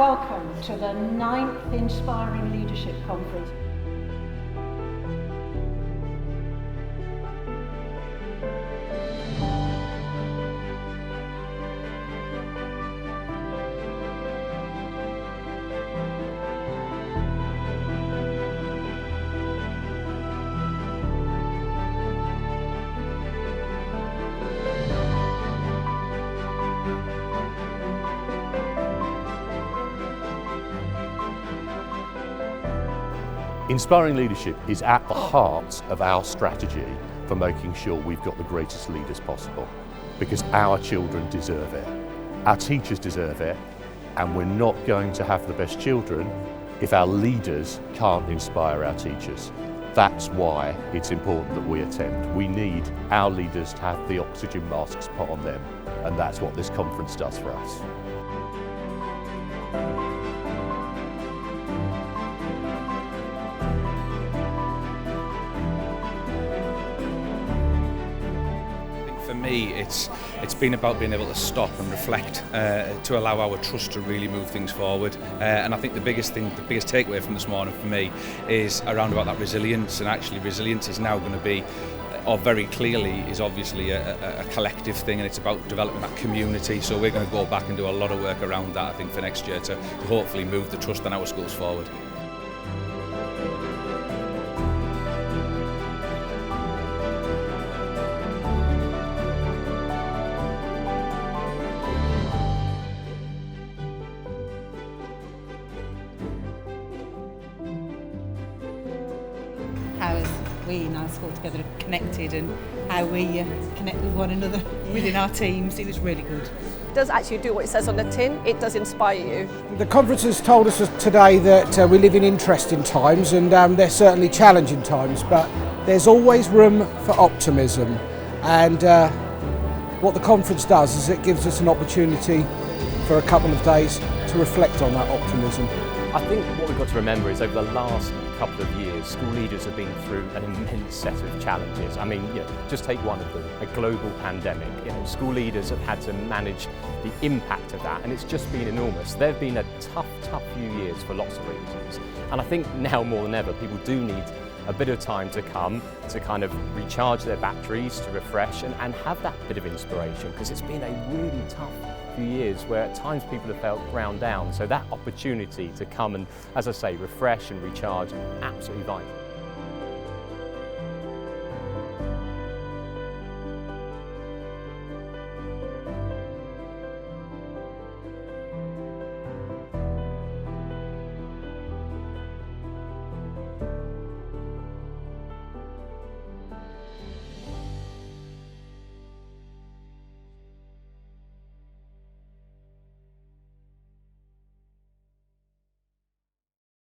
Welcome to the 9th Inspiring Leadership Conference. Inspiring leadership is at the heart of our strategy for making sure we've got the greatest leaders possible, because our children deserve it, our teachers deserve it, and we're not going to have the best children if our leaders can't inspire our teachers. That's why it's important that we attend. We need our leaders to have the oxygen masks put on them, and that's what this conference does for us. For me, it's been about being able to stop and reflect to allow our trust to really move things forward. And I think the biggest takeaway from this morning for me is around about that resilience. And actually, resilience is now going to be, or very clearly, is obviously a collective thing, and it's about developing that community. So we're going to go back and do a lot of work around that, I think, for next year to hopefully move the trust in our schools forward. How we in our school together have connected and how we connect with one another within our teams. It was really good. It does actually do what it says on the tin. It does inspire you. The conference has told us today that we live in interesting times, and they're certainly challenging times, but there's always room for optimism. And what the conference does is it gives us an opportunity for a couple of days to reflect on that optimism. I think what we've got to remember is over the last couple of years, school leaders have been through an immense set of challenges. I mean, just take one of them, a global pandemic. School leaders have had to manage the impact of that, and it's just been enormous. They've been a tough few years for lots of reasons. And I think now more than ever, people do need a bit of time to come to kind of recharge their batteries, to refresh and have that bit of inspiration, because it's been a really tough few years where at times people have felt ground down. So that opportunity to come and, as I say, refresh and recharge, absolutely vital.